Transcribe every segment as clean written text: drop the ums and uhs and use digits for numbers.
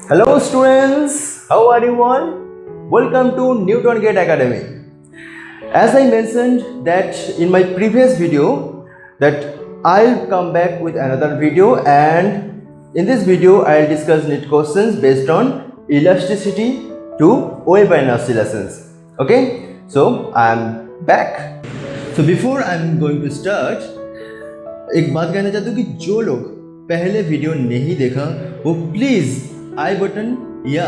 Hello students, how are you all? Welcome to Newton Gate Academy. As I mentioned that in my previous video that I'll come back with another video, and in this video I'll discuss NEET questions based on elasticity to wave and oscillations. Okay, so I'm back. So before I'm going to start, एक बात कहना चाहता हूँ कि जो लोग पहले video नहीं देखा वो प्लीज़ आई बटन या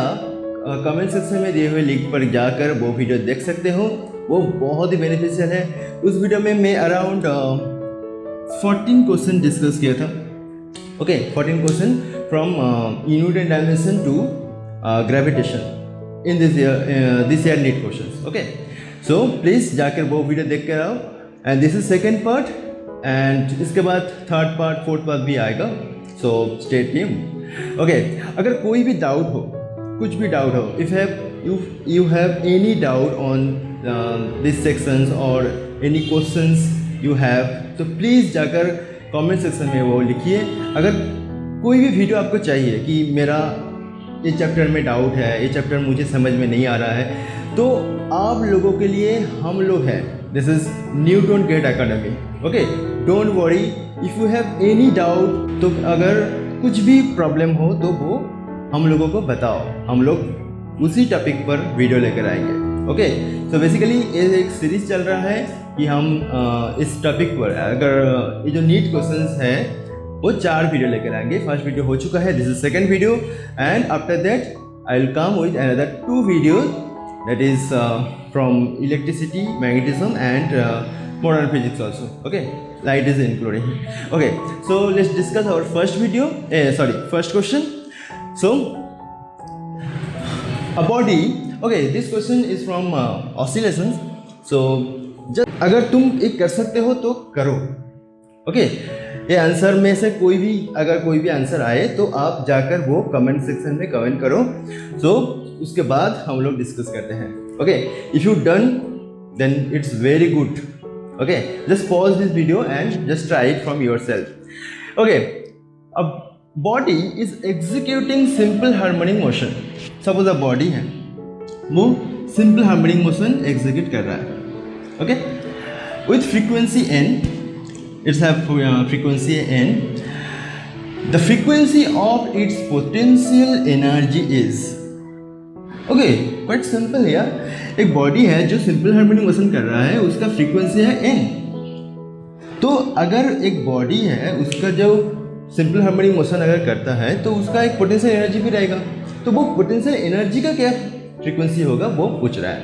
कमेंट सेक्शन में दिए हुए लिंक पर जाकर वो वीडियो देख सकते हो। वो बहुत ही बेनिफिशियल है। उस वीडियो में मैं अराउंड 14 क्वेश्चन डिस्कस किया था। Okay, 14 question from unit and dimension to gravitation in this year NEET question. Okay, so please जाकर वो वीडियो देख कर आओ। And this is second part, and इसके बाद थर्ड पार्ट फोर्थ पार्ट भी आएगा। So stay tuned. ओके, अगर कोई भी डाउट हो, कुछ भी डाउट हो, if you have any doubt on this sections और एनी क्वेश्चंस यू हैव, तो प्लीज़ जाकर कमेंट सेक्शन में वो लिखिए। अगर कोई भी वीडियो आपको चाहिए कि मेरा ये चैप्टर में डाउट है, ये चैप्टर मुझे समझ में नहीं आ रहा है, तो आप लोगों के लिए हम लोग हैं। This is Newton gate academy. Okay, don't worry if you have any doubt. तो अगर कुछ भी प्रॉब्लम हो तो वो हम लोगों को बताओ, हम लोग उसी टॉपिक पर वीडियो लेकर आएंगे। ओके, सो बेसिकली ये एक सीरीज़ चल रहा है कि हम इस टॉपिक पर अगर ये जो नीट क्वेश्चंस है वो 4 वीडियो लेकर आएंगे। फर्स्ट वीडियो हो चुका है, this is second video, and after that I will come with another 2 video that is from electricity, magnetism and modern physics also. Okay, light is including. Okay, so let's discuss our first video, first question. So a body, okay, this question is from oscillations. So just अगर तुम एक कर सकते हो तो करो। Okay, ये answer में से कोई भी अगर कोई भी आंसर आए तो आप जाकर वो कमेंट सेक्शन में कमेंट करो। सो उसके बाद हम लोग डिस्कस करते हैं। Okay, if you done then it's very good. Okay, just pause this video and just try it from your self. Okay, अब body is executing simple harmonic motion. Suppose a body है, वो simple harmonic motion execute कर रहा है। Okay, with frequency N, it's have frequency N, the frequency of its potential energy is. Okay, quite simple यार। एक body है जो simple harmonic motion कर रहा है, उसका फ्रीक्वेंसी है एन। तो अगर एक बॉडी है उसका जो सिंपल हार्मोनिक मोशन अगर करता है तो उसका एक पोटेंशियल एनर्जी भी रहेगा। तो वो पोटेंशियल एनर्जी का क्या फ्रीक्वेंसी होगा वो पूछ रहा है।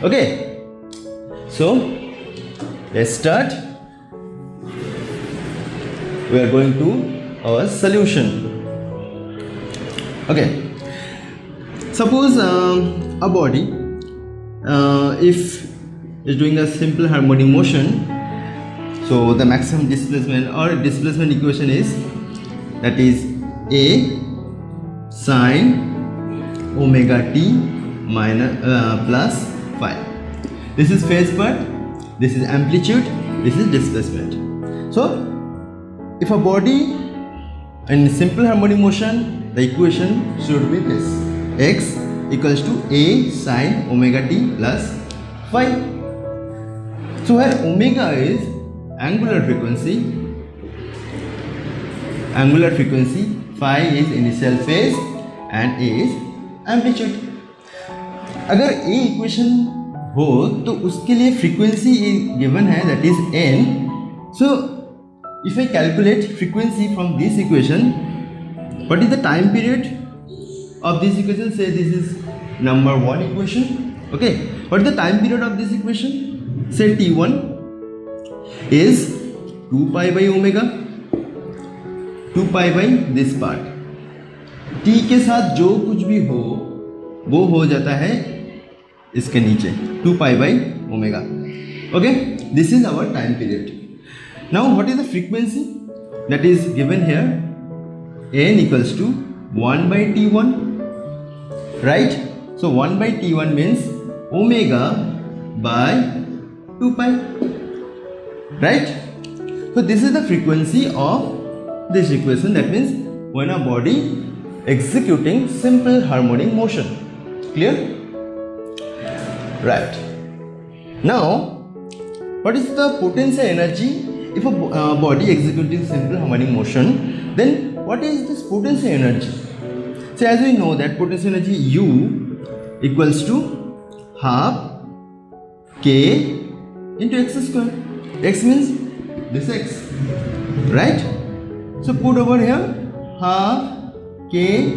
Okay, so let's start. We are going to our solution. Okay, suppose a body if is doing a simple harmonic motion, so the maximum displacement or displacement equation is, that is A sin omega t minus plus phi. This is phase part, this is amplitude, this is displacement. So if a body in simple harmonic motion, the equation should be this: x equals to a sin omega t plus phi. So where omega is angular frequency, phi is initial phase and a is amplitude. अगर a equation हो तो उसके लिए frequency given है, that is n. So if I calculate frequency from this equation, what is the time period of this equation? Say this is number 1 equation. Okay, what is the time period of this equation? Say t1 is 2 pi by omega, 2 pi by this part. t के साथ जो कुछ भी हो वो हो जाता है इसके नीचे 2 pi by omega. Okay, this is our time period. Now what is the frequency that is given here? n equals to 1 by t1, right? So 1 by t1 means omega by 2 pi, right? So this is the frequency of this equation. That means when a body executing simple harmonic motion. Clear? Right. Now, what is the potential energy if a body executing simple harmonic motion? Then what is this potential energy? So as we know that potential energy U equals to half K into x square. X means this x, right? So put over here half K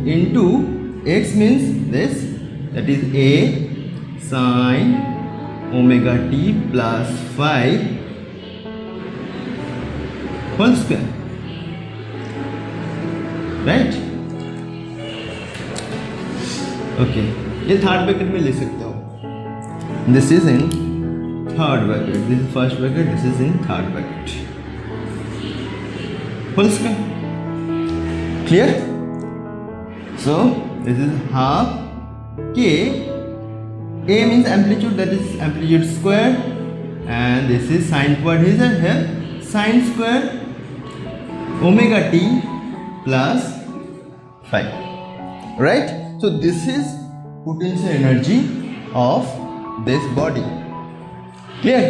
into x means this, that is A sine omega t plus 5 whole square, right? Okay, ये third bracket में लिख सकता हूँ. This is in third bracket, this is first bracket, this is in third bracket. Whole square. Clear? So this is half k. A means amplitude, that is amplitude square, and this is sine part is here sine square omega t plus 5, right? So this is potential energy of this body. Clear?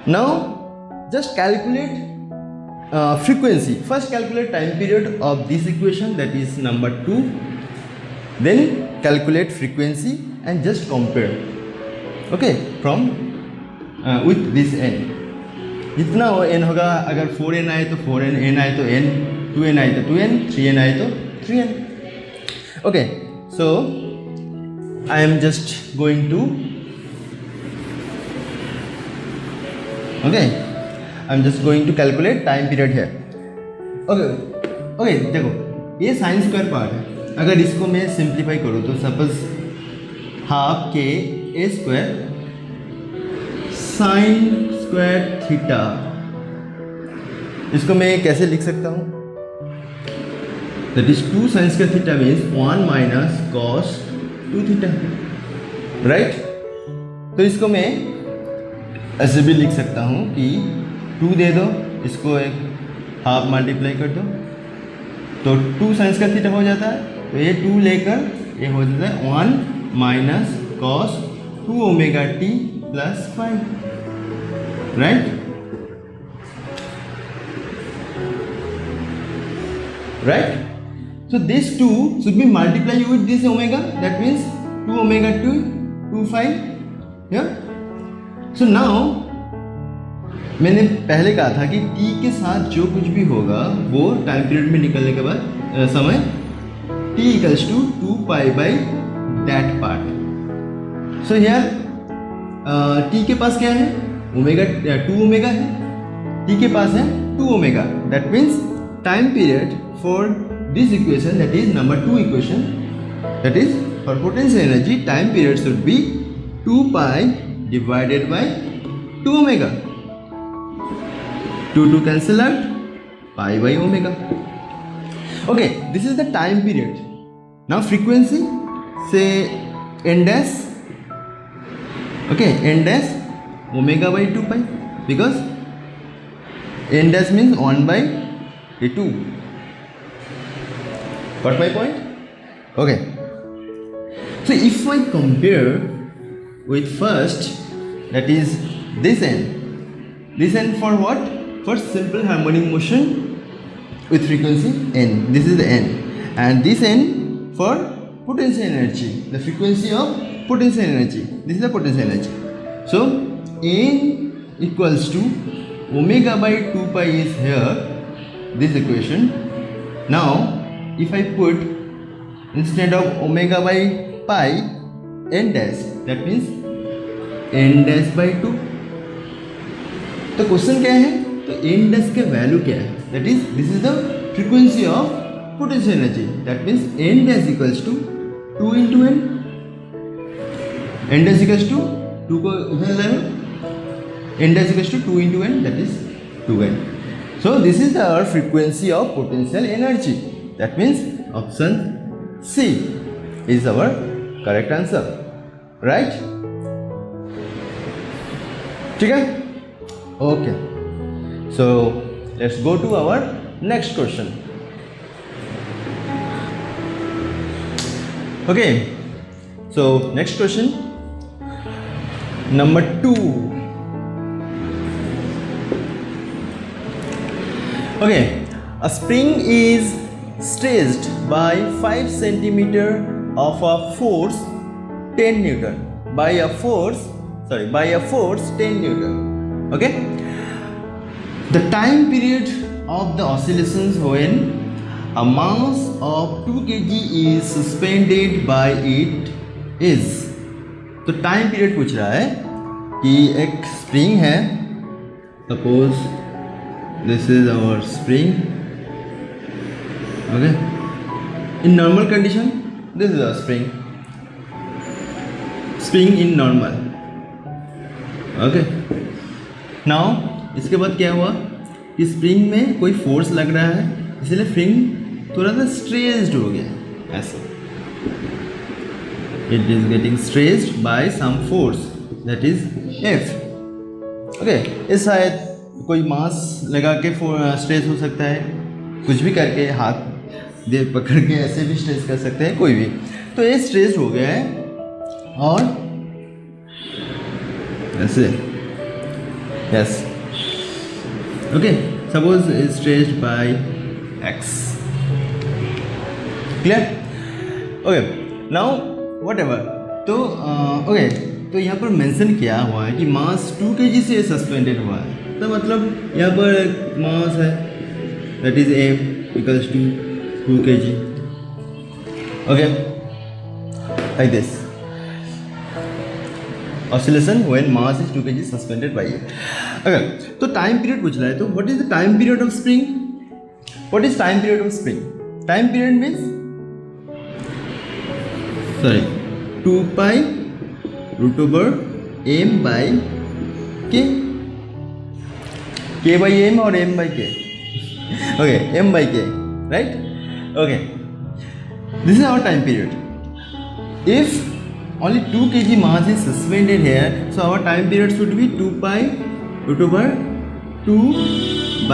Now just calculate frequency. First calculate time period of this equation, that is number 2. Then calculate frequency and just compare, okay, from with this n. जितना n होगा, अगर 4n आए तो 4n, n आए तो n, 2n आए तो 2n, 3n आए तो 3n. Okay, so I am just going to, okay, I am just going to calculate time period here. Okay, okay, देखो ये साइन स्क्वायर पार्ट है. अगर इसको मैं सिंप्लीफाई करूँ तो सपोज हाफ के ए स्क्वायर साइन स्क्वायर थीटा, इसको मैं कैसे लिख सकता हूँ? That is 2 sine square theta means 1 minus cos 2 theta, right? तो इसको मैं ऐसे भी लिख सकता हूँ कि 2 दे दो, इसको एक हाफ मल्टीप्लाई कर दो तो 2 साइन स्क्वायर थीटा हो जाता है. तो ये 2 लेकर ये हो जाता है 1 minus cos 2 omega T plus 5, right? Right? So this 2 should be multiplied with this omega, that means 2 omega 2 5. Yeah? So now मैंने पहले कहा था कि t के साथ जो कुछ भी होगा वो टाइम पीरियड में निकलने के बाद समय t equals to 2 pi by that part. So here t के पास क्या है? ओमेगा 2 ओमेगा है. t के पास है 2 omega. That means time period for this equation, that is number 2 equation, that is for potential energy, time period should be 2 pi divided by 2 omega. 2 cancel out, pi by omega. Okay, this is the time period. Now frequency, say n dash, okay, n dash omega by 2 pi, because n dash means 1 by 2. Got my point? Okay. So if I compare with first, that is this n for what? For simple harmonic motion with frequency n. This is the n, and this n for potential energy, the frequency of potential energy. This is the potential energy. So n equals to omega by 2 pi is here, this equation. Now if I put instead of omega by pi n dash, that means n dash by 2. तो question क्या है? तो n dash के value क्या है? That is, this is the frequency of potential energy. That means n dash equals to 2 into n. n dash equals to 2 को उधर ले लो. n dash equals to 2 into n, that is 2n. So this is our frequency of potential energy. That means option C is our correct answer, right? ठीक है? Okay. So let's go to our next question. Okay, so next question, number 2. Okay, a spring is stretched by 5 centimeter of a force 10 Newton by a force 10 Newton. Okay, the time period of the oscillations when a mass of 2 kg is suspended by it is. तो time period पूछ रहा है कि एक spring है, suppose this is our spring, okay, in normal condition this is our spring in normal, okay. Now इसके बाद क्या हुआ कि स्प्रिंग में कोई फोर्स लग रहा है, इसलिए स्प्रिंग थोड़ा सा स्ट्रेच्ड हो गया ऐसे, it is getting stretched by some force that is F, okay. इस शायद कोई मास लगा के स्ट्रेच हो सकता है, कुछ भी करके हाथ दे पकड़ के ऐसे भी स्ट्रेच कर सकते हैं, कोई भी। तो ये स्ट्रेच हो गया है और ऐसे, yes, okay, suppose stretched by X, clear, okay. Now whatever, तो ओके, तो यहाँ पर मेंशन किया हुआ है कि मास 2 kg से सस्पेंडेड हुआ है, तो मतलब यहाँ पर मास है that is m equals to 2 kg, okay, like this oscillation when mass is 2 kg suspended by it, okay. तो टाइम पीरियड पूछ रहा है, तो what is the time period of spring? What is time period of spring? Time period means 2 pi root over m by k, k by m or m by k, okay, m by k, right, okay. This is our time period. If only 2 kg mass is suspended here, so our time period should be 2 pi root over 2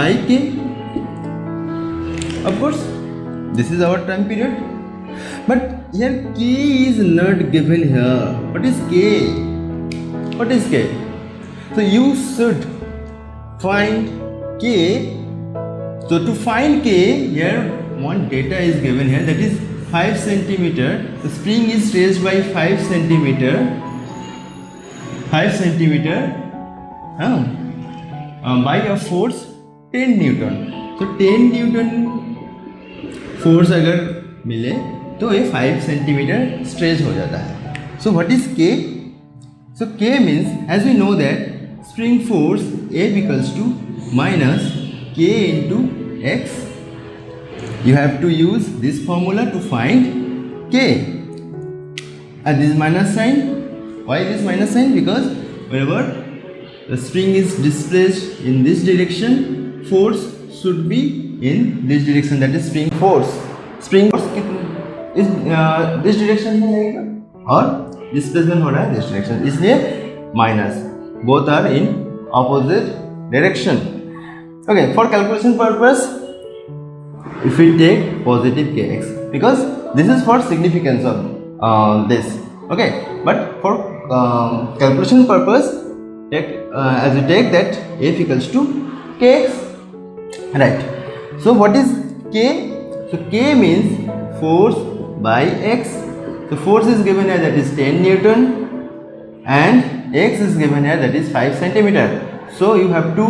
by k. Of course, this is our time period. But here k is not given here. What is k? What is k? So you should find k. So to find k, here one data is given here, that is 5 centimeter. The spring is stretched by 5 centimeter. 5 centimeter by a force 10 Newton. So 10 Newton force अगर मिले तो ये 5 centimetre stretch हो जाता है। So what is K? So K means as we know that spring force F equals to minus K into X. You have to use this formula to find k. And this minus sign. Why this minus sign? Because whenever the spring is displaced in this direction, force should be in this direction. That is spring force. Spring force is this direction में रहेगा और displacement हो रहा है this direction, इसलिए minus, both are in opposite direction. Okay, for calculation purpose if we take positive kx, because this is for significance of this, okay, but for calculation purpose take as you take that f equals to kx, right? So what is k? So k means force by x. So force is given here, that is 10 Newton, and x is given here, that is 5 centimeter. So you have to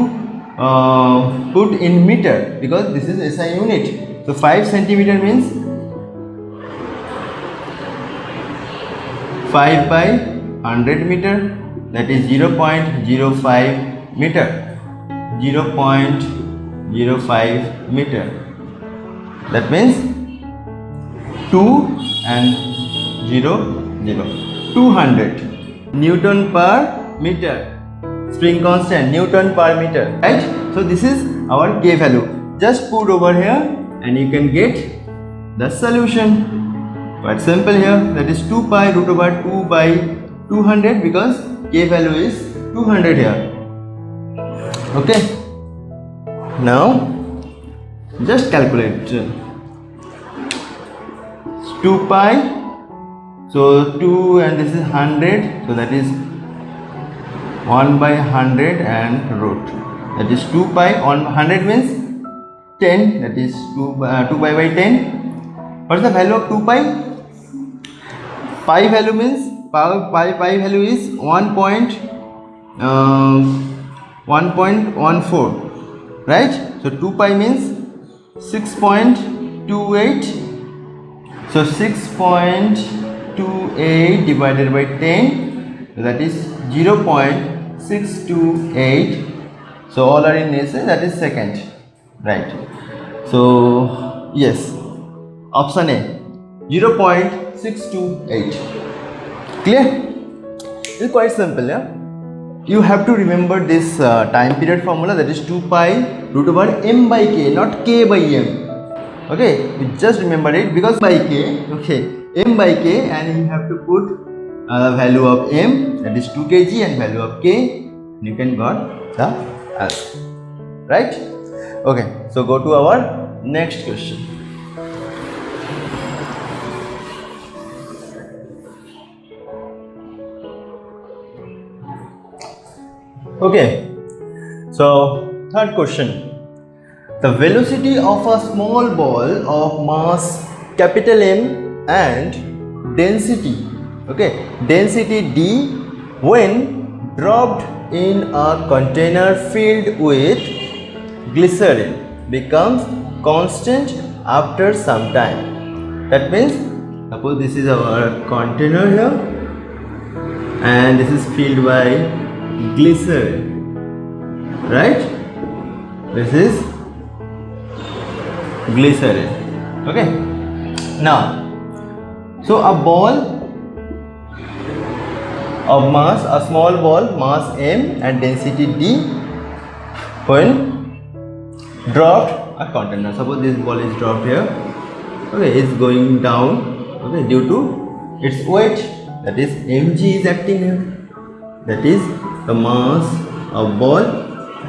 put in meter because this is SI unit. So 5 centimeter means 5 by 100 meter, that is 0.05 meter. 0.05 meter. That means 2 and 0 0 200 Newton per meter. Spring constant Newton per meter, right? So this is our k value. Just put over here and you can get the solution. Quite simple here. That is 2 pi root over 2 by 200 because k value is 200 here. Okay. Now just calculate. 2 pi So 2 and this is 100, so that is 1 by 100 and root, that is 2 pi. On 100 means 10, that is 2 pi by 10. What is the value of 2 pi? Pi value means pi value is 1.14, right? So 2 pi means 6.28. So 6.28 divided by 10, so that is 0.628. So all are in nature, that is second, right? So yes, option A, 0.628. Clear? It's quite simple, yeah. You have to remember this time period formula, that is 2 pi root over m by k, not k by m. Okay, you just remember it, because by k, okay, m by k, and you have to put value of m, that is 2 kg, and value of k, you can got the answer, right? Okay, so go to our next question. Okay, so third question. The velocity of a small ball of mass capital M and density, okay, density D, when dropped in a container filled with glycerin, becomes constant after some time. That means, suppose this is our container here, and this is filled by glycerin, right? This is glycerin. Okay, now, so a ball of mass, a small ball, mass M and density D, when dropped a container, suppose this ball is dropped here, okay, it's going down, okay, due to its weight, that is mg is acting here, that is the mass of ball,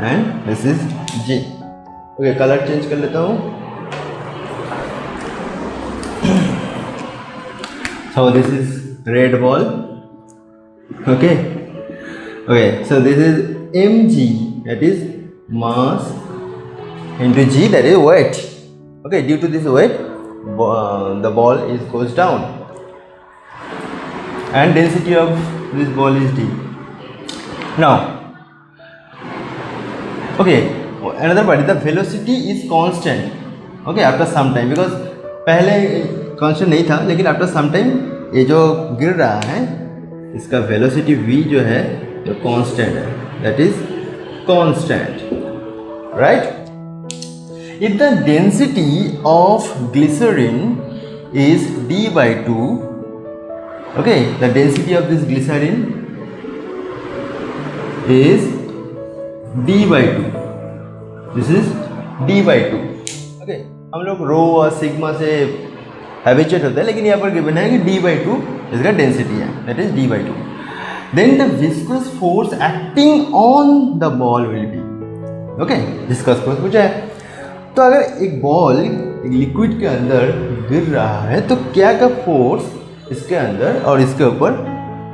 and this is g. Okay, color change कर लेता हूँ. So this is red ball. Okay, so this is mg, that is mass, into g, that is weight. Okay, due to this weight, the ball goes down, and density of this ball is d. Now, okay, another part is the velocity is constant, okay, after some time, because पहले constant नहीं था, लेकिन after some time ये जो गिर रहा है, इसका velocity v जो है जो constant है, that is constant, right? If the density of glycerin is d by 2, okay, the density of this glycerin is d by 2. This is d by 2. Okay, हम लोग रो और सिग्मा से हैबिचुएट होते हैं, लेकिन यहाँ पर गिवन है कि d by 2 इसका डेंसिटी है, that is d by 2. Then the viscous force acting on the ball will be, okay, viscous force पूछा है. तो अगर एक बॉल एक लिक्विड के अंदर गिर रहा है, तो क्या का फोर्स इसके अंदर और इसके ऊपर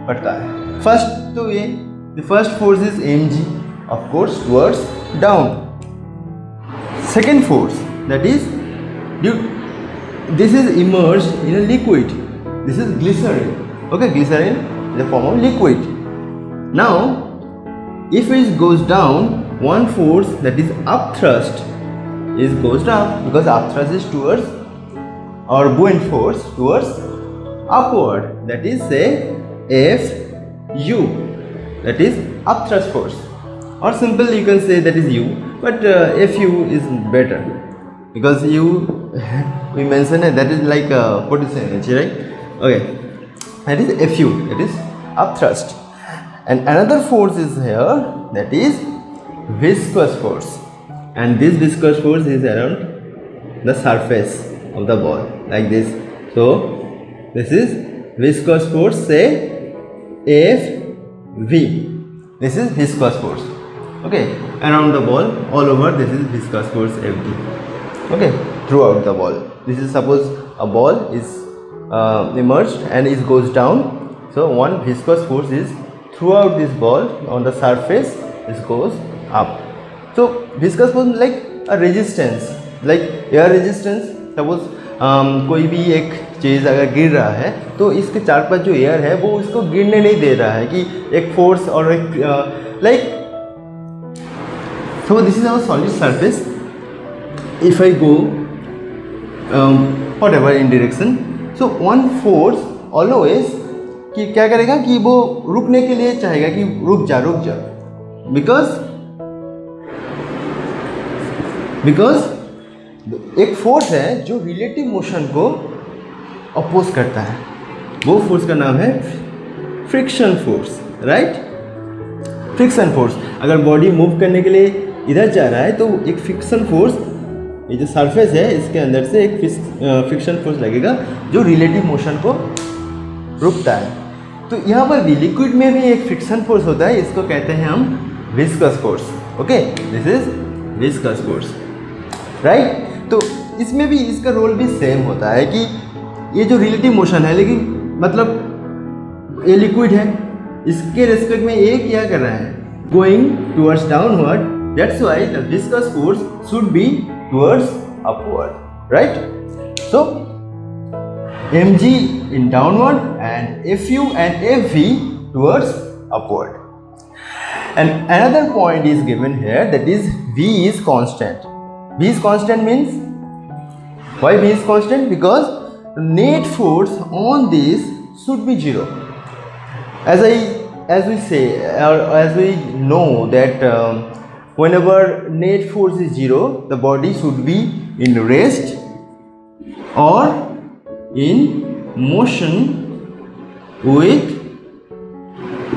पड़ता है? फर्स्ट तो ये the first force is mg, of course, towards down. Second force, that is this is immersed in a liquid, this is glycerin, okay, glycerin is a form of liquid. Now if it goes down, one force, that is upthrust, goes down, because upthrust is towards, or buoyant force towards upward, that is say Fu, that is upthrust force, or simple you can say that is U, but Fu is better, because U we mentioned that is like potential energy, right? Okay, that is Fu, that is upthrust. And another force is here, that is viscous force, and this viscous force is around the surface of the ball, like this. So this is viscous force, say Fv, this is viscous force, okay, around the ball, all over, this is viscous force Fv, okay, throughout the ball. This is, suppose a ball is emerged and it goes down. So one viscous force is throughout this ball on the surface, it goes up. So viscous force like a resistance, like air resistance. Suppose कोई भी एक चीज़ अगर गिर रहा है तो इसके चार पांच जो एयर है वो इसको गिरने नहीं दे रहा है, कि एक फोर्स और एक like. So this is our solid surface. If I go whatever in direction, so one force always कि क्या करेगा कि वो रुकने के लिए चाहेगा कि रुक जा, बिकॉज एक फोर्स है जो रिलेटिव मोशन को अपोज करता है. वो फोर्स का नाम है friction force, right. Friction force. अगर बॉडी मूव करने के लिए इधर जा रहा है तो एक फ्रिक्शन फोर्स, ये जो सरफेस है इसके अंदर से एक फ्रिक्शन फोर्स लगेगा जो रिलेटिव मोशन को रुकता है. तो यहाँ पर भी लिक्विड में भी एक फ्रिक्शन फोर्स होता है, इसको कहते हैं हम viscous force. Okay, this is viscous force, right. तो इसमें भी इसका रोल भी सेम होता है कि ये जो रिलेटिव मोशन है, लेकिन मतलब ये लिक्विड है, इसके रेस्पेक्ट में ये क्या कर रहा है, going towards downward. That's why the viscous force should be towards upward, right. So mg in downward and fu and fv towards upward. And another point is given here, that is v is constant. V is constant means, why V is constant? Because net force on this should be zero. As we say, or as we know that whenever net force is zero, the body should be in rest or in motion with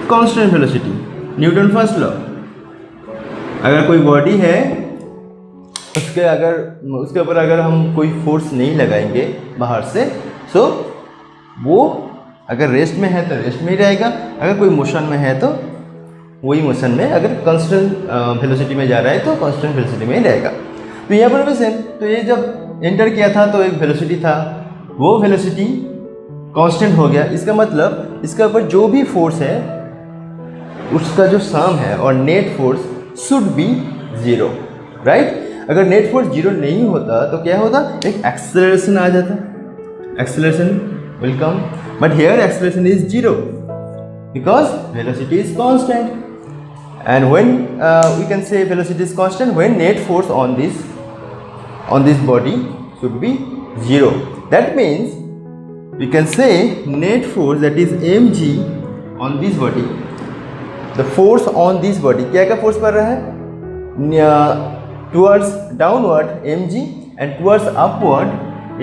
constant velocity. Newton first law. अगर कोई body है उसके ऊपर अगर हम कोई force नहीं लगाएंगे बाहर से, सो वो अगर रेस्ट में है तो रेस्ट में ही रहेगा, अगर कोई मोशन में है तो वही मोशन में, अगर कांस्टेंट वेलोसिटी में जा रहा है तो कांस्टेंट वेलोसिटी में ही रहेगा. तो यहाँ पर भी सेम. तो ये जब एंटर किया था तो एक वेलोसिटी था, वो वेलोसिटी कांस्टेंट हो गया. इसका मतलब इसके ऊपर जो भी फोर्स है उसका जो सम है और net force should be zero, right. अगर नेट फोर्स जीरो नहीं होता तो क्या होता, एक एक्सेलरेशन आ जाता. Acceleration will come, but here acceleration is zero because velocity is constant. And when we can say velocity is constant when net force on this body should be zero. That means we can say net force, that is mg on this body. The force on this body, क्या force पड़ रहा है, towards downward mg and towards upward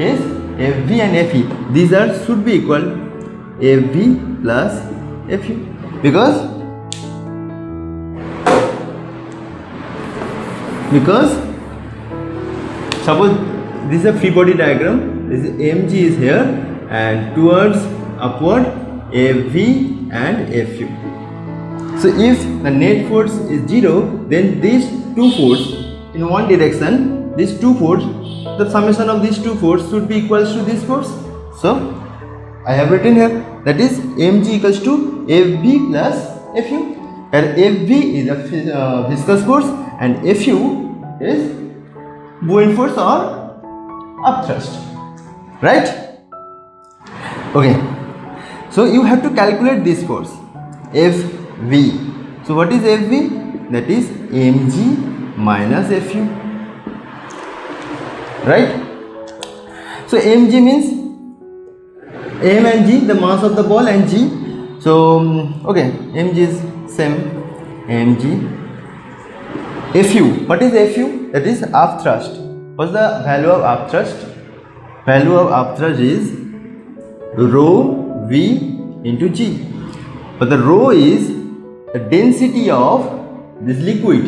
is fv and fe. These are should be equal fv plus fu, because suppose this is a free body diagram. This is mg is here and towards upward fv and fu. So if the net force is zero, then these two force in one direction, these two force, the summation of these two force should be equals to this force. So I have written here, that is mg equals to fv plus fu, where fv is a viscous force and fu is buoyant force or upthrust, right. Okay, so you have to calculate this force fv. So what is fv? That is mg minus fu, right. So mg means m and g, the mass of the ball, and g. So okay, mg is same, mg. fu, what is fu? That is upthrust. What's the value of upthrust? Value of upthrust is rho v into g. But the rho is the density of this liquid.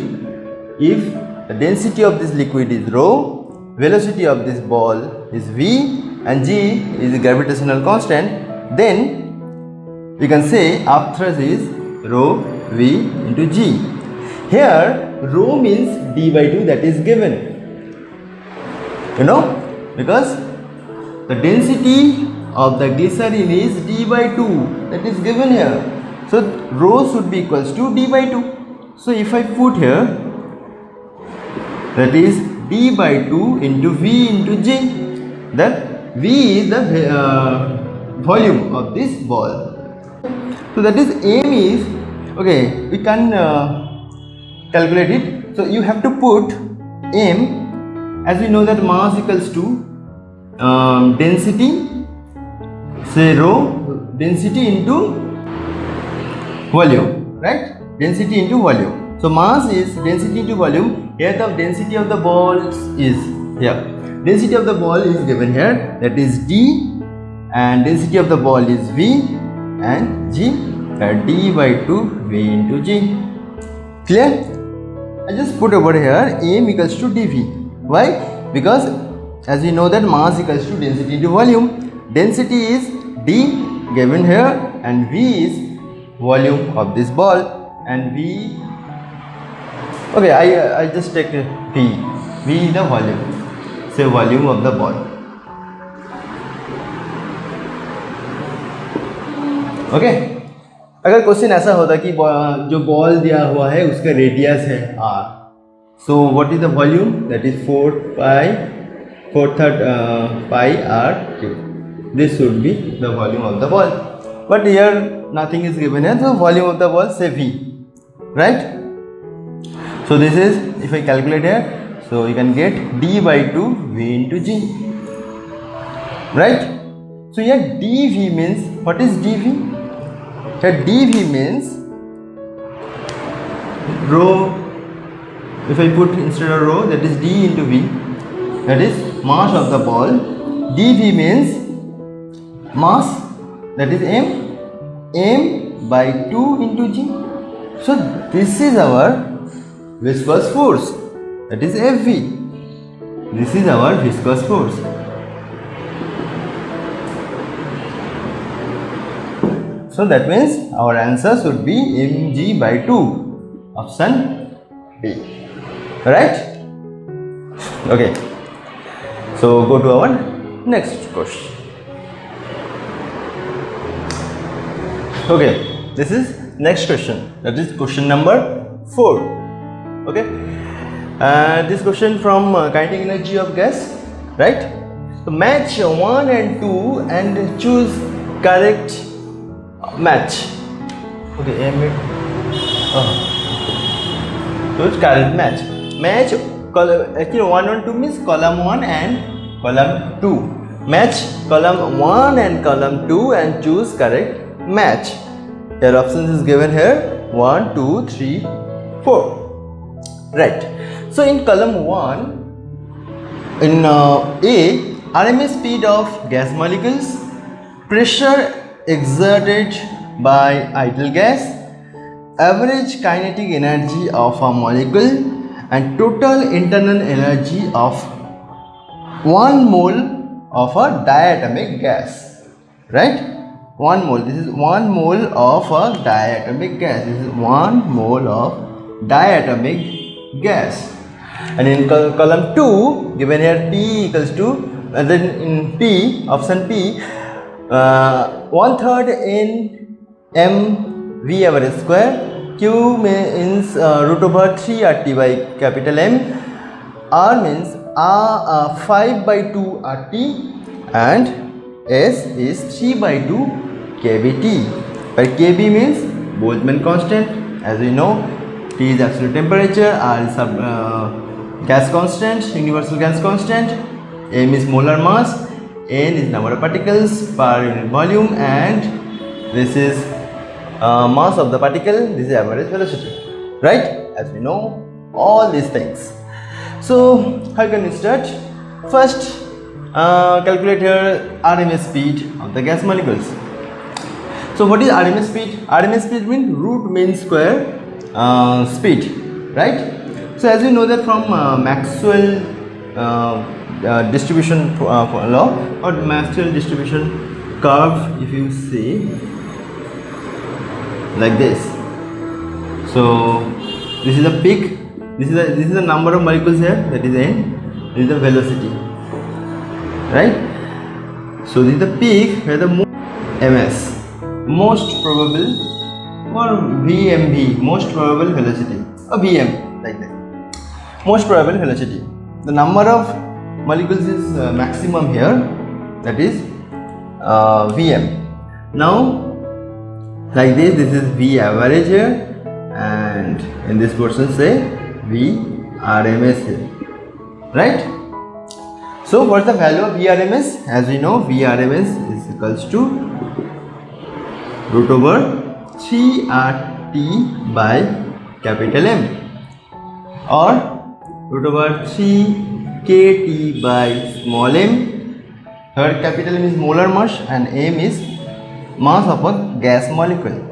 If the density of this liquid is rho, velocity of this ball is v, and g is the gravitational constant, then we can say upthrust is rho v into g. Here rho means d by 2, that is given, because the density of the glycerin is d by 2, that is given here. So rho should be equals to d by 2. So if I put here, that is d by 2 into v into g, then v is the volume of this ball. So that is m is, okay, we can calculate it. So you have to put m, as we know that mass equals to density, say rho, density into volume, right? Density into volume. So mass is density into volume. Here the density of the ball is here. Density of the ball is given here, that is d, and density of the ball is v, and g, d by 2 v into g. Clear? I just put over here m equals to dv. Why? Because as we know that mass equals to density into volume. Density is d given here, and v is volume of this ball, and v, okay, I just take v is the volume, say volume of the ball. Okay, अगर question ऐसा होता कि जो ball दिया हुआ है उसका radius है r, so what is the volume? That is 4 pi r cube. This should be the volume of the ball, but here nothing is given here, so volume of the ball say v, right? So this is, if I calculate here, so you can get d by 2 v into g, right? So here dv means, what is dv? Here dv means rho. If I put instead of rho, that is d into v, that is mass of the ball. dv means mass, that is m by 2 into g. So this is our viscous force, that is Fv. This is our viscous force. So that means our answer should be mg by 2, option B, right? Okay, so go to our next question. Okay, this is next question, that is question number 4. Okay, this question from kinetic energy of gas, right? So match 1 and 2 and choose correct match. Okay, choose correct match. Match actually 1 and 2 means column 1 and column 2. Match column 1 and column 2 and choose correct match. Your options is given here 1, 2, 3, 4. Right. So in column 1, in A, RMS speed of gas molecules, pressure exerted by ideal gas, average kinetic energy of a molecule, and total internal energy of 1 mole of a diatomic gas, right? 1 mole, this is 1 mole of a diatomic gas, this is 1 mole of diatomic gas. And in column 2, given here P equals to, and then in P, option P, 1/3 in m v average square, Q means root over 3 RT by capital M, R means 5 by 2 RT, and S is 3 by 2 kBT, where kB means Boltzmann constant. As we know, T is absolute temperature, R is gas constant, universal gas constant, M is molar mass, N is number of particles per unit volume, and this is mass of the particle, this is average velocity, right? As we know all these things. So how can we start? First, calculate here RMS speed of the gas molecules. So what is RMS speed? RMS speed means root mean square speed, right? So as we know that from Maxwell distribution law or Maxwell distribution curve, if you see like this, so this is a peak, this is the number of molecules here, that is n, this is the velocity, right? So this is the peak where the ms, most probable, or vmv, most probable velocity, or vm, like that, most probable velocity. The number of molecules is maximum here, that is vm. Now like this is v average here, and in this portion say v rms here, right? So what's the value of vrms? As we know, vrms is equals to root over 3rt by capital M, or root over 3kt by small m. Here capital M is molar mass and m is mass of a gas molecule,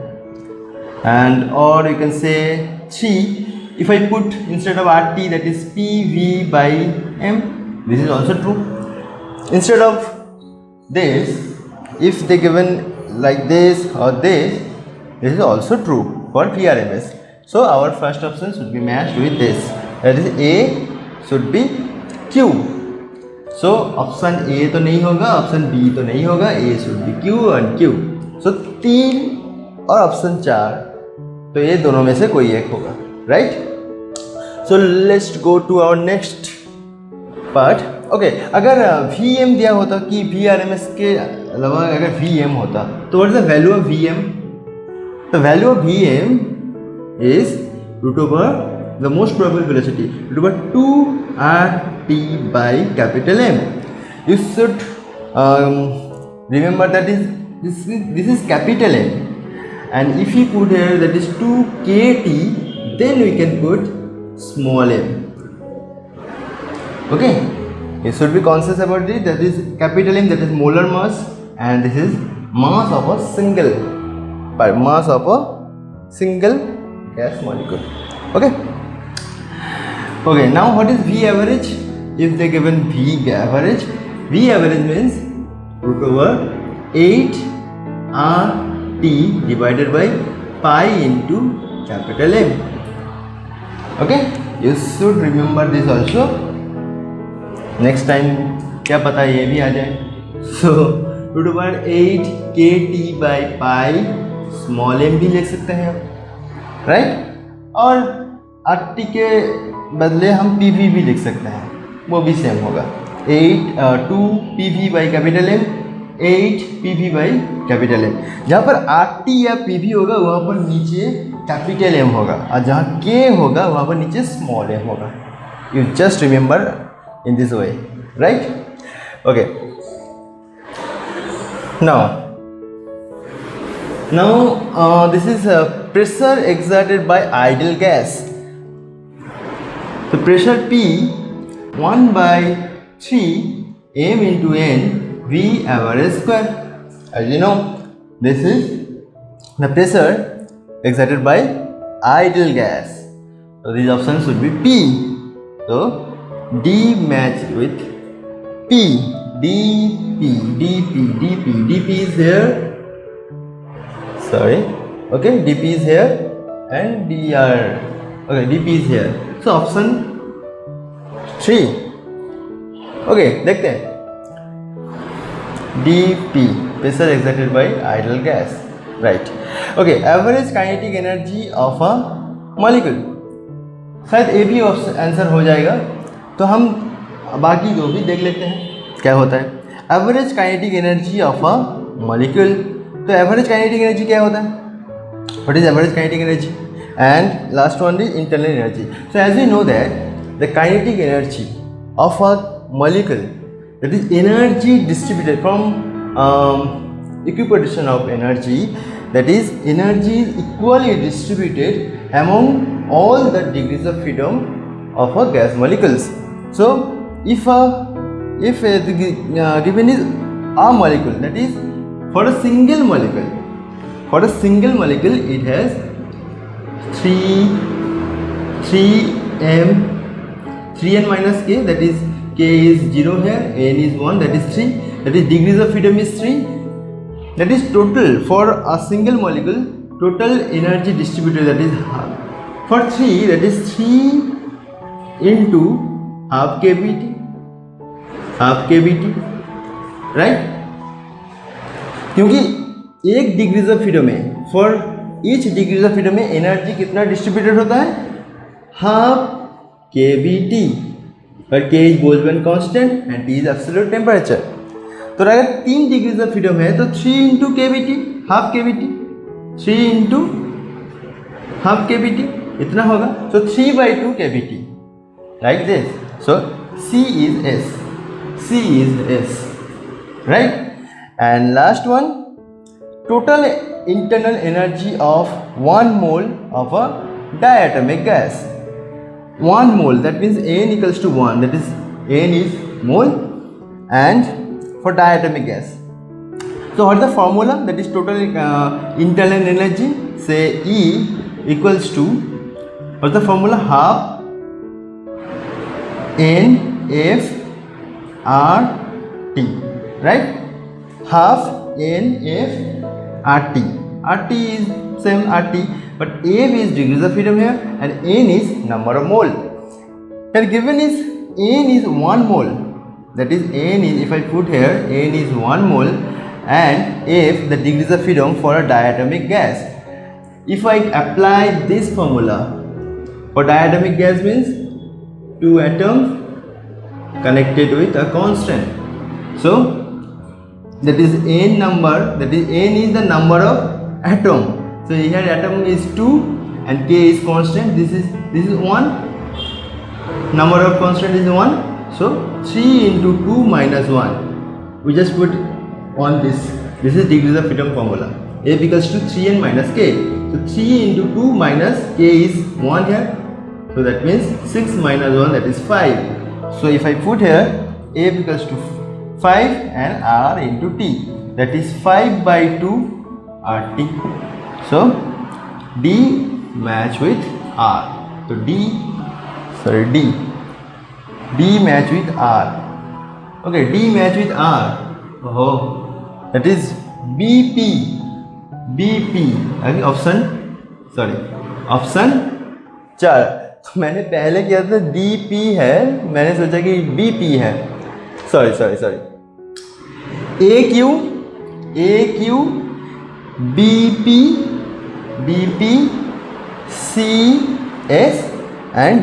and or you can say 3. If I put instead of RT, that is PV by M, this is also true. Instead of this, if they given like this or this is also true for PRMS. So our first option should be matched with this, that is A should be Q. So option A तो नहीं होगा, option B तो नहीं होगा, A should be Q and Q. So 3 और option 4, तो ये दोनों में से कोई एक होगा, right? So let's go to our next part. Okay, अगर VM दिया होता कि VRMS के अलावा अगर VM होता, तो what is the value of VM? The value of VM is root over the most probable velocity, root over 2RT by capital M. You should remember that this is capital M, and if you put here that is 2KT, then we can put small m. Okay, you should be conscious about it. That is capital M, that is molar mass, and this is mass of a single gas molecule. Okay. Okay, now what is V average? If they given V average means root over 8 RT divided by pi into capital M. Okay, you should remember this also. Next time क्या पता ये भी आ जाए. So root over 8 KT by pi small m भी लिख सकते हैं, right? और RT के बदले हम PV भी लिख सकते हैं, वो भी सेम होगा. 2 PV by capital M, 8 PV by capital M. जहाँ पर RT या PV होगा वहाँ पर नीचे कैपिटल M होगा, और जहाँ K होगा वहाँ पर नीचे स्मॉल m होगा. You just remember in this way, right? Okay. Now this is pressure exerted by ideal gas. So pressure P 1 by 3 m into n V average square. As you know, this is the pressure exerted by ideal gas. So these options should be P. So D matched with P. DP is here. Sorry. Okay, DP is here and DR. Okay, DP is here. So option 3. Okay, देखते हैं. DP, pressure exerted by ideal gas. Right. Okay, average kinetic energy of a molecule. शायद ए भी answer हो जाएगा, तो हम बाकी दो भी देख लेते हैं क्या होता है. Average kinetic energy of a molecule. तो एवरेज काइनेटिक एनर्जी क्या होता है? What is average kinetic energy? And last one is internal energy. So as we know that the kinetic energy of a molecule, that is energy distributed from equipartition of energy, that is energy is equally distributed among all the degrees of freedom of a gas molecules. So if the given is a molecule, that is for a single molecule it has 3n minus k, that is k is 0 here, n is 1, that is 3, that is degrees of freedom is 3. That is total for a single molecule, total energy distributed, that is for 3, that is 3 into half kBT, right? क्योंकि एक degrees of freedom में, for each degrees of freedom में energy कितना distributed होता है, half kBT, और K is Boltzmann constant and T is absolute temperature. तो अगर 3 डिग्रीज ऑफ फ्रीडम है तो 3 into kBT, half kBT, 3 into half kBT इतना होगा। सो 3/2 kBT, like this. So C is S, right? And last one, total internal energy of 1 mole of a diatomic gas. 1 mole, that means N equals to 1, that is N is mole, and for diatomic gas. So what is the formula? That is total internal energy, say E equals to, what is the formula? Half NFRT, right? Half NFRT. RT is same RT, but F is degrees of freedom here and N is number of mole. Here given is N is 1 mole, that is N is, if I put here N is 1 mole, and F the degrees of freedom for a diatomic gas. If I apply this formula for diatomic gas, means 2 atoms connected with a constant. So that is N number, that is N is the number of atom. So here atom is 2 and K is constant. This is 1. Number of constant is 1. So 3 into 2 minus 1. We just put on this. This is degrees of freedom formula. F equals to 3n minus K. So 3 into 2 minus K is 1 here. So that means 6 minus 1, that is 5. So if I put here F equals to 5 and R into T, that is 5/2 RT. So D match with R. So D match with R. Okay, D match with R. Oh, that is BP. Okay, option 4। तो मैंने पहले किया था DP है, मैंने सोचा कि BP है, sorry AQ BP CS and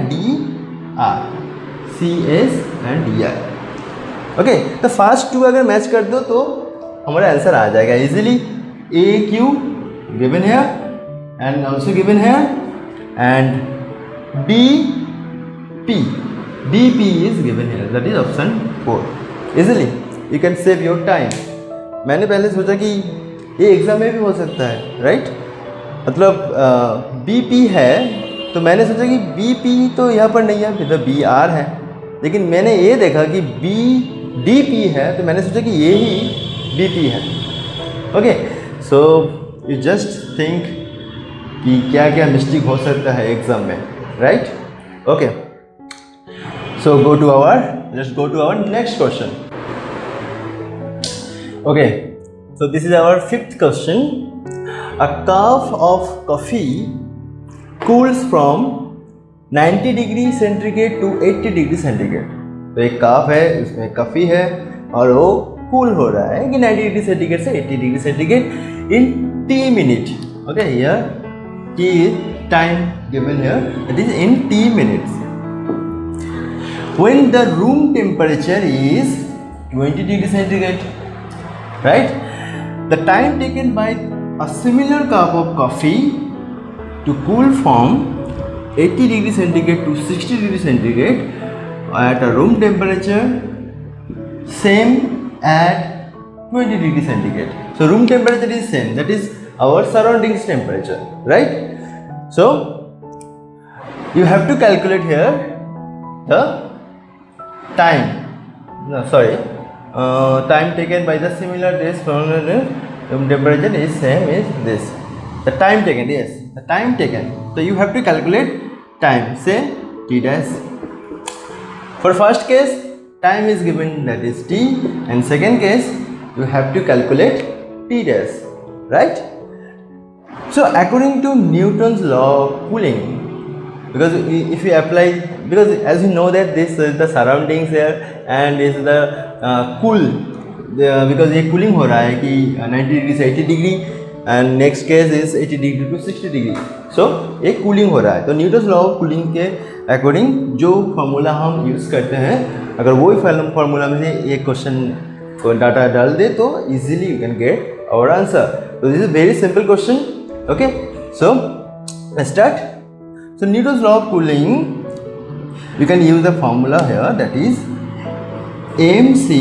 DR, okay. तो फर्स्ट 2 अगर मैच कर दो तो हमारा आंसर आ जाएगा इजीली। AQ गिवन है and also given here, and DP is given here, that is option 4. easily you can save your time। मैंने पहले सोचा कि ये एग्जाम में भी हो सकता है, राइट? मतलब BP है तो मैंने सोचा कि BP तो यहाँ पर नहीं है, मतलब BR है, लेकिन मैंने ये देखा कि DP है तो मैंने सोचा कि ये ही BP है। Okay, so you just think कि क्या क्या मिस्टेक हो सकता है एग्जाम में, right? Okay, so let's go to our next question। Okay, so this is our 5th question। A cup of coffee cools from 90 degree centigrade to 80 degree centigrade. तो एक cup है, उसमें कॉफ़ी है और वो कूल हो रहा है कि 90 डिग्री सेंटीग्रेड से 80 degree centigrade in T minute। Okay, here T is time given here, it is in T minutes। When the room temperature is 20 degree centigrade, right? The time taken by a similar cup of coffee to cool from 80 degree centigrade to 60 degree centigrade at a room temperature same at 20 degree centigrade। So room temperature is same, that is our surroundings temperature, right? So you have to calculate here the time, time taken by the similar days from room temperature is same is this, the time taken, yes, the time taken। So you have to calculate time, say T dash। For first case time is given, that is T, and second case you have to calculate T dash, right? So according to Newton's law of cooling, because if you apply, because as you know that this is the surroundings here and this is the cool, because ये cooling हो रहा है कि 90 degree से 80 degree and next case is 80 degree to 60 degree, so एक cooling हो रहा है। तो न्यूटन्स लॉ ऑफ कूलिंग के अकॉर्डिंग जो फार्मूला हम यूज़ करते हैं, अगर वही फार्मूला में से एक क्वेश्चन को डाटा डाल दे तो easily you can get our answer. तो this is very simple question. Okay, so let's start. So Newton's law of cooling you can use the formula here, that is mc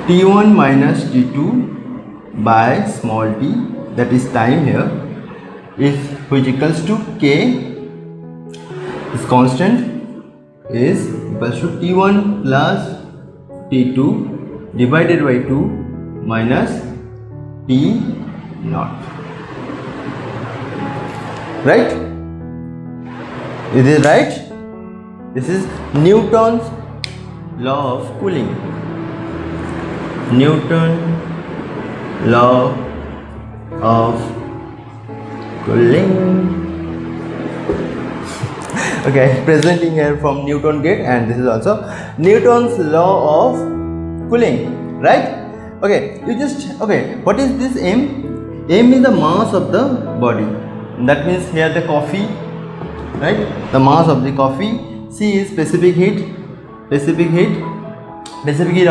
t1 minus t2 by small t, that is time here, is which equals to k is constant is equals to t1 plus t2 divided by 2 minus t naught, right? Is it right? This is Newton's law of cooling. Newton law of cooling. Okay, presenting here from Newton gate, and this is also Newton's law of cooling, right? Okay, you just, okay, what is this m? M is the mass of the body. That means here the coffee, right? The mass of the coffee. C is specific heat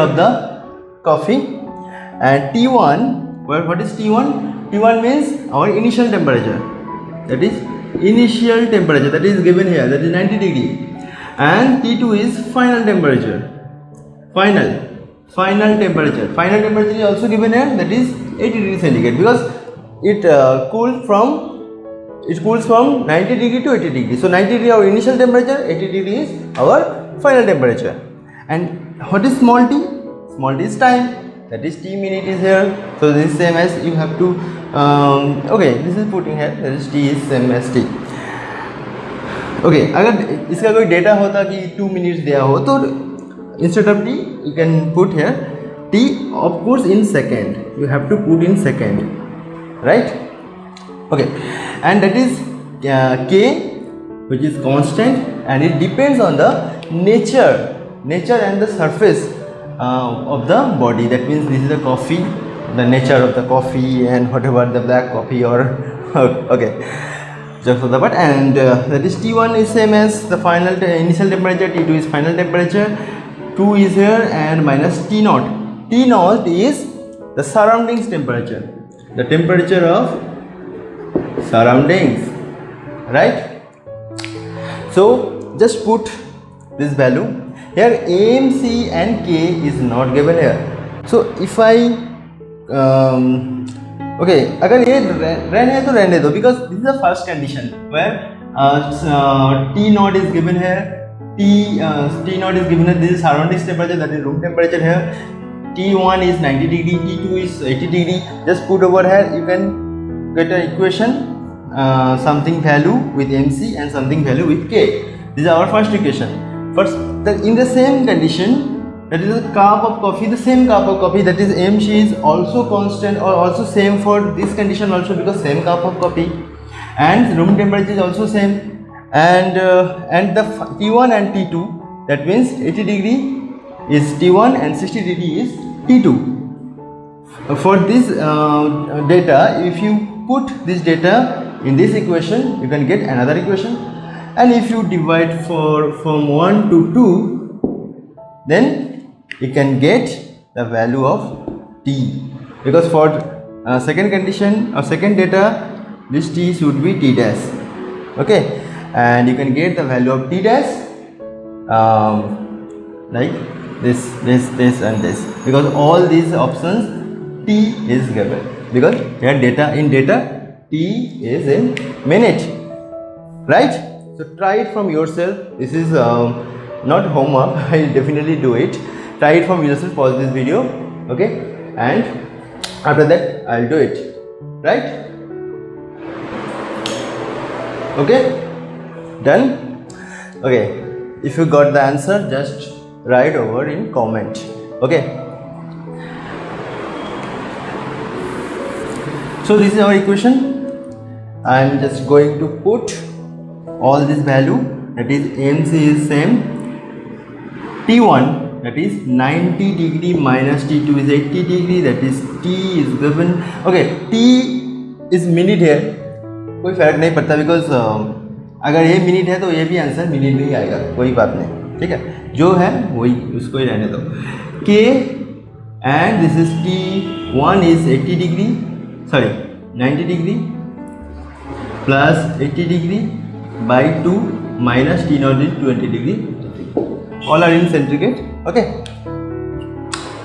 of the coffee. And T1, what is T1? T1 means our initial temperature. That is initial temperature, that is given here, that is 90 degree. And T2 is final temperature. Final temperature is also given here, that is 80 degrees centigrade, because it cools from 90 degree to 80 degree. So 90 degree our initial temperature, 80 degree is our final temperature. And what is small t? Small t is time, that is t minute is here. So this is same as you have to okay, this is putting here, that is t is same as t. Okay, अगर इसका कोई data होता कि 2 minutes दिया हो तो instead of t you can put here t, of course in second, you have to put in second, right? Okay, and that is k, which is constant, and it depends on the nature and the surface of the body. That means this is the coffee, the nature of the coffee, and whatever the black coffee or okay, just for the part. And that is T1 is same as the final initial temperature, T2 is final temperature, 2 is here, and minus T naught. T naught is the surroundings temperature, the temperature of surroundings, right? So just put this value here. M, C and K is not given here. So if I okay, अगर ये रहने है तो रहने दो, because this is the first condition where T naught is given here, T naught is given here, this is surroundings temperature, that is room temperature here. T1 is 90 degree, T2 is 80 degree. Just put over here, you can get an equation, something value with MC and something value with K. This is our first equation. First, in the same condition, that is a cup of coffee, the same cup of coffee, that is MC is also constant or also same for this condition also, because same cup of coffee, and room temperature is also same, and the T1 and T2, that means 80 degree is T1 and 60 degree is T2. For this data, if you put this data in this equation, you can get another equation, and if you divide from 1 to 2, then you can get the value of t, because for second condition or second data, this t should be t dash. Okay, and you can get the value of t dash like this and this, because all these options t is given, because here data t is in minute, right? So try it from yourself. This is not homework. I will definitely do it. Try it from yourself. Pause this video, okay, and after that I'll do it, right? Okay, done. Okay, if you got the answer, just write over in comment. Okay, so this is our equation. I am just going to put all this value, that is MC is same, T1 that is 90 degree minus T2 is 80 degree, that is T is given. Okay, T is minute है, कोई फर्क नहीं पड़ता because अगर ये minute है तो ये भी आंसर मिनट में ही आएगा, कोई बात नहीं, ठीक है, जो है वही उसको ही रहने दो. K and this is T1 is 80 degree, sorry 90 degree plus 80 degree by 2 minus T0 is 20 degree. All are in centrifuge. Okay.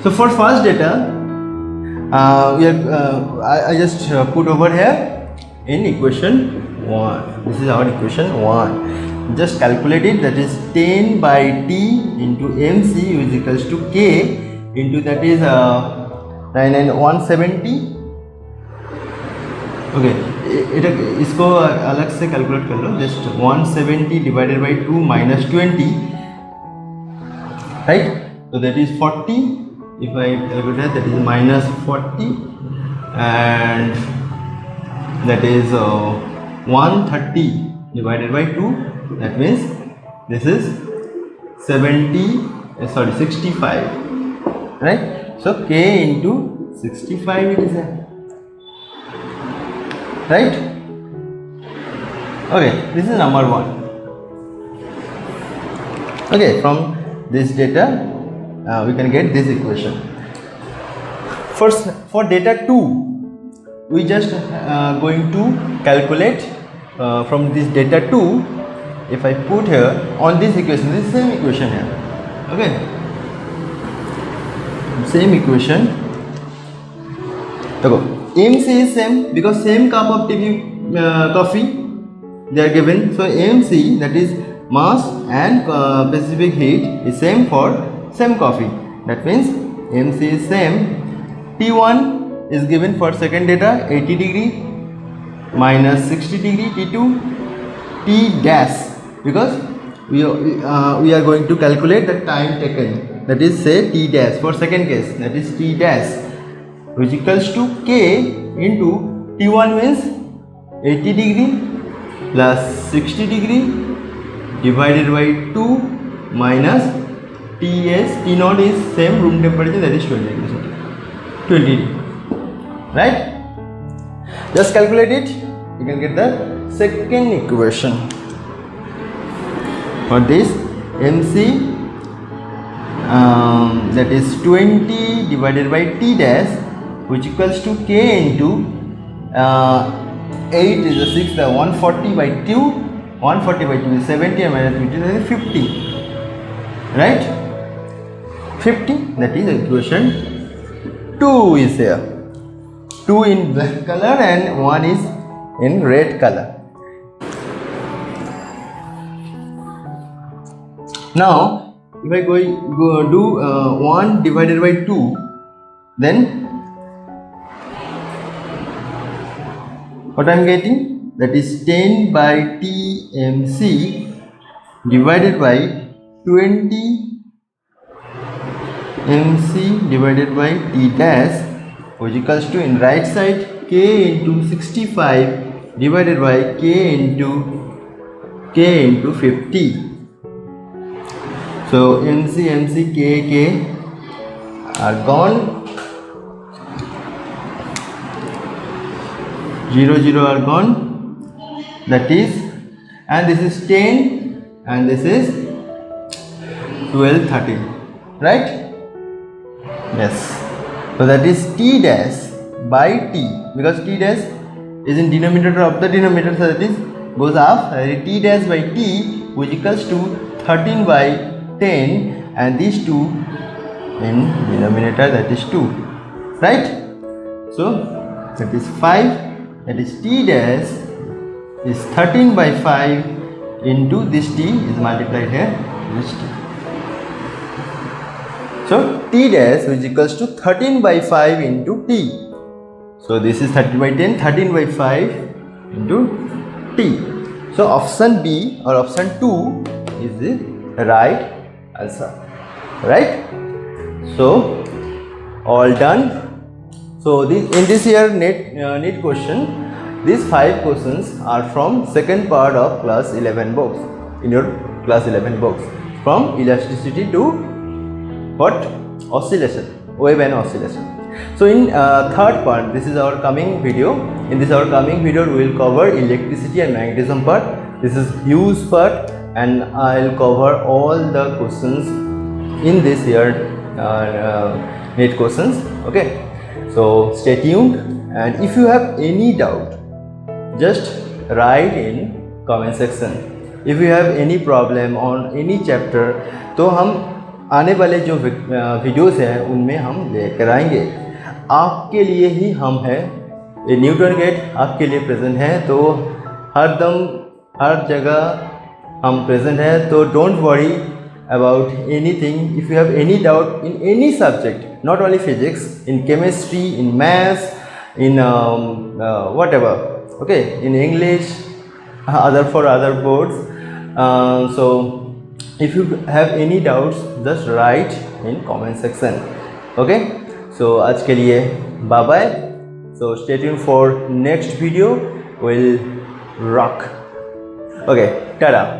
So for first data, I just put over here in equation 1. This is our equation 1. Just calculate it. That is 10 by T into MC is equals to K into that is 170. Okay. इसको अलग से calculate कर लो. Just 170 divided by 2 minus 20. Right? So that is 40. If I calculate that is minus 40 and that is 130 divided by 2. That means this is 65. Right? So K into 65 it is there. Right? Okay, this is number 1. Okay, from this data we can get this equation. First, for data 2 we just going to calculate from this data 2. If I put here on this equation, this same equation here, okay, same equation. So MC is same because same cup of coffee they are given. So MC, that is mass and specific heat, is same for same coffee. That means MC is same. T1 is given for second data 80 degree minus 60 degree. T2 T dash, because we are going to calculate the time taken, that is say T dash for second case, that is T dash, which equals to K into T1 means 80 degree plus 60 degree divided by 2 minus T0 is same room temperature, that is 20 degree. 20 degree. Right? Just calculate it, you can get the second equation. For this MC, that is 20 divided by T dash, which equals to K into 8 is the 6, the 140 by 2, 140 by 2 is 70 and minus 20, that is 50. Right? 50, that is equation 2 is here. 2 in black color and 1 is in red color. Now if I go do 1 divided by 2, then what I am getting, that is 10 by TMC divided by 20 MC divided by T dash, which equals to in right side K into 65 divided by K into 50. So MC, K are gone, 0 are gone, that is, and this is 10 and this is 12, 13, right? Yes. So that is T dash by T, because T dash is in denominator of the denominator, so that is goes up, T dash by T, which equals to 13 by 10 and these two in denominator, that is 2, right? So that is 5, that is T dash is 13 by 5 into this T is multiplied here, this T. So T dash which equals to 13 by 5 into T. So this is 30 by 10, 13 by 5 into T. So option B or option 2 is the right answer, right? So all done. So in this year NEET question, these 5 questions are from second part of class 11 books, in your class 11 books, from elasticity to what? Oscillation, wave and oscillation. So in third part, this is our coming video. In this our coming video, we will cover electricity and magnetism part. This is huge part, and I'll cover all the questions in this year NET questions. Okay, so stay tuned, and if you have any doubt, just write in comment section. If you have any problem on any chapter, तो हम आने वाले जो videos हैं उनमें हम लेकर आएंगे। आपके लिए ही हम हैं, ये न्यूटन गेट आपके लिए प्रेजेंट है, तो हर दम हर जगह हम प्रेजेंट हैं। तो don't worry about anything. If you have any doubt in any subject, not only physics, in chemistry, in maths, in whatever, okay, in English, for other boards, so if you have any doubts, just write in comment section. Okay, so आज के लिए bye bye. So stay tuned for next video. We'll rock. Okay, tada.